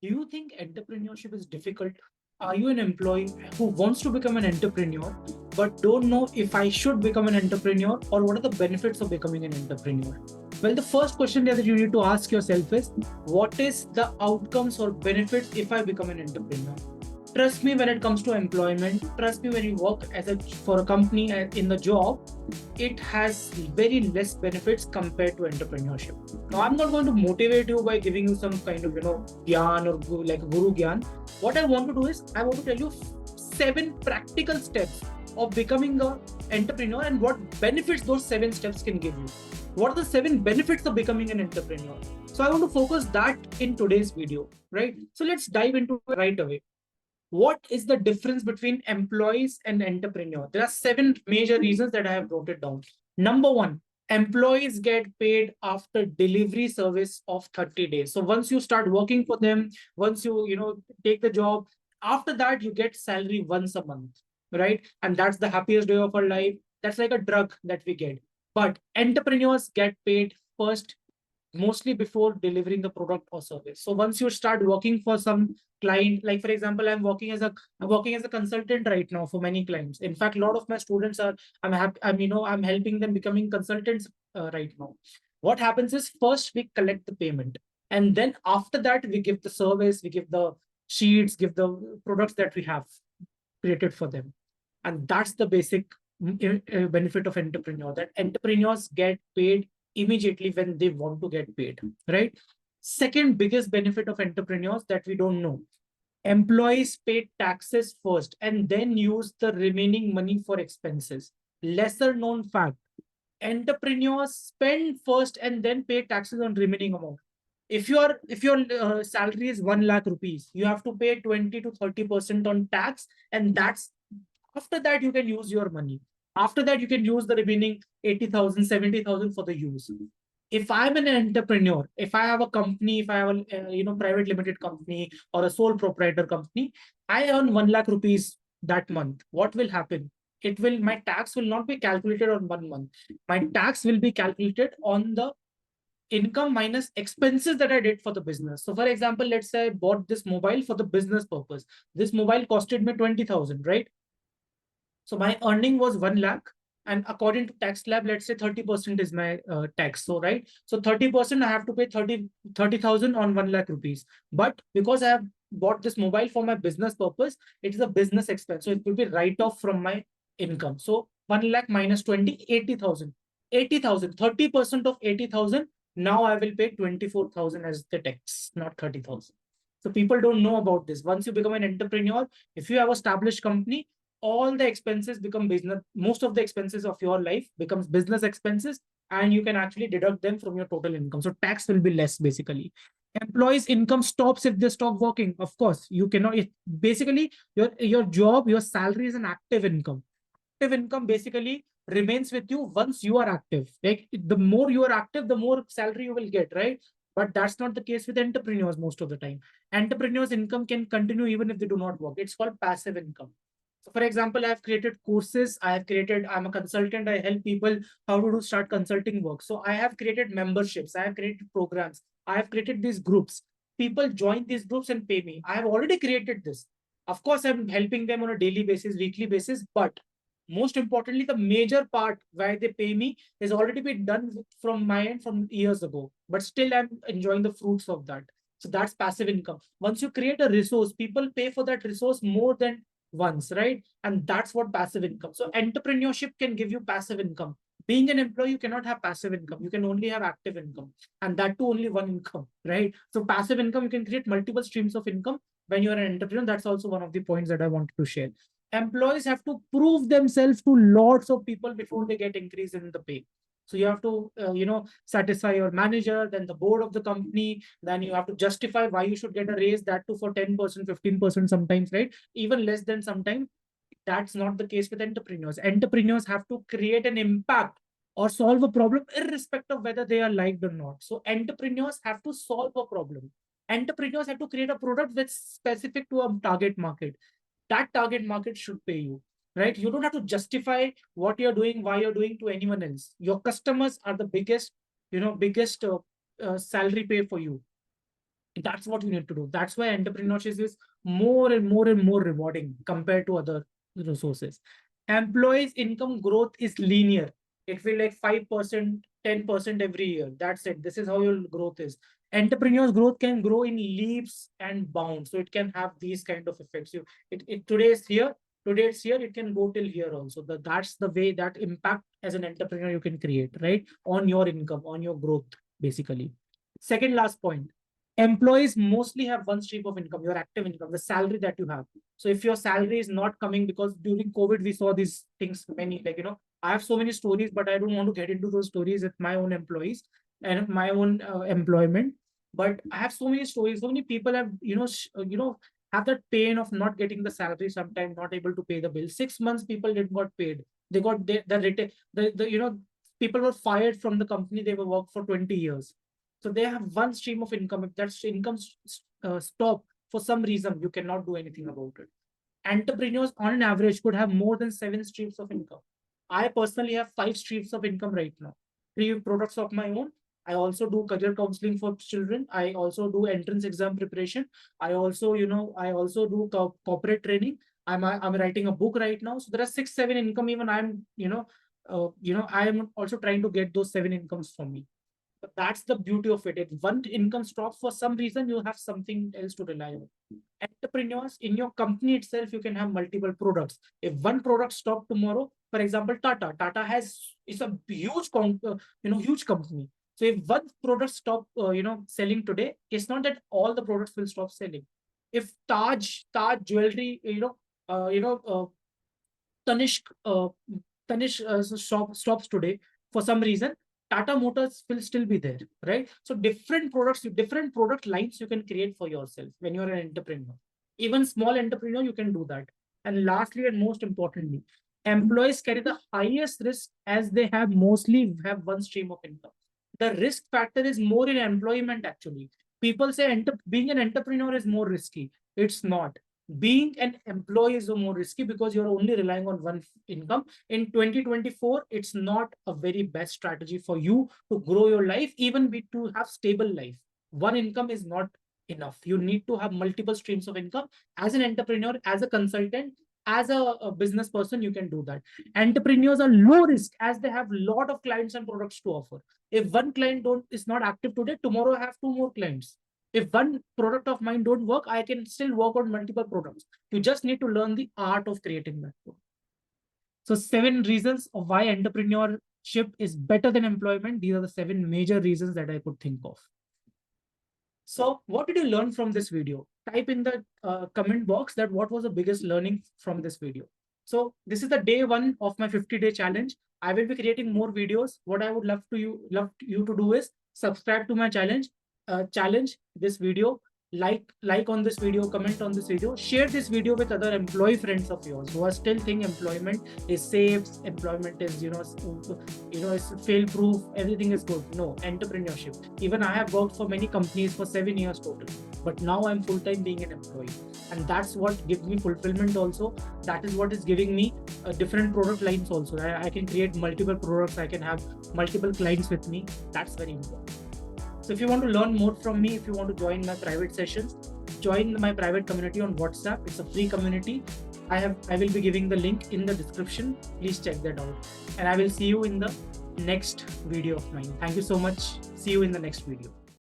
Do you think entrepreneurship is difficult? Are you an employee who wants to become an entrepreneur but don't know if I should become an entrepreneur or what are the benefits of becoming an entrepreneur? Well, the first question that you need to ask yourself is what is the outcomes or benefits if I become an entrepreneur? Trust me when it comes to employment, trust me when you work as a for a company in the job, it has very less benefits compared to entrepreneurship. Now, I'm not going to motivate you by giving you some kind of gyan or like a guru gyan. What I want to do is I want to tell you 7 practical steps of becoming an entrepreneur and what benefits those 7 steps can give you. What are the 7 benefits of becoming an entrepreneur? So I want to focus that in today's video, right? So let's dive into it right away. What is the difference between employees and entrepreneur? There are 7 major reasons that I have wrote it down. Number one, employees get paid after delivery service of 30 days. So once you start working for them, once you take the job, after that you get salary once a month, right? And that's the happiest day of our life. That's like a drug that we get. But entrepreneurs get paid first, mostly before delivering the product or service. So once you start working for some client, like for example, I'm working as a consultant right now for many clients. In fact, a lot of my students are I'm happy I'm helping them becoming consultants right now. What happens is first we collect the payment, and then after that we give the service, we give the sheets, give the products that we have created for them. And that's the basic benefit of entrepreneur, that entrepreneurs get paid immediately when they want to get paid, right? Second biggest benefit of entrepreneurs that we don't know, employees pay taxes first and then use the remaining money for expenses. Lesser known fact, entrepreneurs spend first and then pay taxes on remaining amount. If your salary is 1 lakh rupees, you have to pay 20 to 30% on tax, and that's after that you can use your money. After that you can use the remaining 80,000, 70,000 for the use. If I'm an entrepreneur, if I have a company, if I have a private limited company or a sole proprietor company, I earn 1 lakh rupees that month. What will happen? My tax will not be calculated on 1 month. My tax will be calculated on the income minus expenses that I did for the business. So for example, let's say I bought this mobile for the business purpose. This mobile costed me 20,000, right? So my earning was 1 lakh. And according to tax lab, let's say 30% is my tax. So, right. So 30%, I have to pay 30,000 on 1 lakh rupees. But because I have bought this mobile for my business purpose, it is a business expense. So it will be write off from my income. So 1 lakh minus 20, 80,000. 80,000, 30% of 80,000. Now I will pay 24,000 as the tax, not 30,000. So people don't know about this. Once you become an entrepreneur, if you have established company, all the expenses become business. Most of the expenses of your life becomes business expenses, and you can actually deduct them from your total income. So tax will be less basically. Employees' income stops if they stop working. Of course, you cannot. Basically, your job, your salary is an active income. Active income basically remains with you once you are active. Like the more you are active, the more salary you will get, right? But that's not the case with entrepreneurs most of the time. Entrepreneurs' income can continue even if they do not work. It's called passive income. So for example, I have created courses. I'm a consultant. I help people how to start consulting work. So I have created memberships. I have created programs. I have created these groups. People join these groups and pay me. I have already created this. Of course, I'm helping them on a daily basis, weekly basis, but most importantly, the major part why they pay me has already been done from my end from years ago. But still, I'm enjoying the fruits of that. So that's passive income. Once you create a resource, people pay for that resource more than once, right? And that's what passive income. So entrepreneurship can give you passive income. Being an employee, you cannot have passive income. You can only have active income, and that too only one income, right? So passive income, you can create multiple streams of income when you are an entrepreneur. That's also one of the points that I wanted to share. Employees have to prove themselves to lots of people before they get increase in the pay. So you have to, satisfy your manager, then the board of the company. Then you have to justify why you should get a raise, that too for 10%, 15% sometimes, right? Even less than sometimes. That's not the case with entrepreneurs. Entrepreneurs have to create an impact or solve a problem irrespective of whether they are liked or not. So entrepreneurs have to solve a problem. Entrepreneurs have to create a product that's specific to a target market. That target market should pay you, right? You don't have to justify what you're doing, why you're doing to anyone else. Your customers are the biggest salary pay for you. That's what you need to do. That's why entrepreneurship is more and more and more rewarding compared to other resources. Employees income growth is linear. It will like 5%, 10% every year. That's it. This is how your growth is. Entrepreneurs growth can grow in leaps and bounds, so it can have these kind of effects. Today is here, today it's here, it can go till here also. That's the way that impact as an entrepreneur you can create, right, on your income, on your growth, basically. Second last point, employees mostly have one stream of income, your active income, the salary that you have. So if your salary is not coming, because during COVID we saw these things many, like, I have so many stories, but I don't want to get into those stories with my own employees and my own employment. But I have so many stories, so many people have, have that pain of not getting the salary, sometimes not able to pay the bill. 6 months people did not paid. They got the people were fired from the company they were worked for 20 years. So they have one stream of income. If that income stop for some reason, you cannot do anything about it. Entrepreneurs on an average could have more than 7 streams of income. I personally have 5 streams of income right now. 3 products of my own. I also do career counseling for children. I also do entrance exam preparation. I also do corporate training. I'm writing a book right now. So there are 6, 7 income. Even I am also trying to get those 7 incomes from me. But that's the beauty of it. If one income stops for some reason, you have something else to rely on. Entrepreneurs in your company itself, you can have multiple products. If one product stop tomorrow, for example, Tata is a huge company. So if one product stop, selling today, it's not that all the products will stop selling. If Taj jewelry, Tanishq, shop stops today for some reason, Tata Motors will still be there, right? So different products, different product lines you can create for yourself when you're an entrepreneur. Even small entrepreneur, you can do that. And lastly, and most importantly, employees carry the highest risk as they mostly have one stream of income. The risk factor is more in employment actually. People say being an entrepreneur is more risky. It's not. Being an employee is more risky because you're only relying on one income. In 2024, it's not a very best strategy for you to grow your life, even to have stable life. One income is not enough. You need to have multiple streams of income. As an entrepreneur, as a consultant, as a business person, you can do that. Entrepreneurs are low risk as they have a lot of clients and products to offer. If one client is not active today, tomorrow I have 2 more clients. If one product of mine don't work, I can still work on multiple products. You just need to learn the art of creating that. So 7 reasons of why entrepreneurship is better than employment. These are the 7 major reasons that I could think of. So what did you learn from this video? Type in the comment box that what was the biggest learning from this video. So this is the day 1 of my 50-day challenge. I will be creating more videos. What I would love you to do is subscribe to my challenge this video, like on this video, comment on this video, share this video with other employee friends of yours who are still think employment is safe, employment is is fail proof, everything is good. No, entrepreneurship. Even I have worked for many companies for 7 years total, but now I'm full-time being an employee, and that's what gives me fulfillment also. That is what is giving me different product lines also. I can create multiple products, I can have multiple clients with me. That's very important. So if you want to learn more from me, if you want to join my private sessions, join my private community on WhatsApp. It's a free community. I will be giving the link in the description. Please check that out. And I will see you in the next video of mine. Thank you so much. See you in the next video.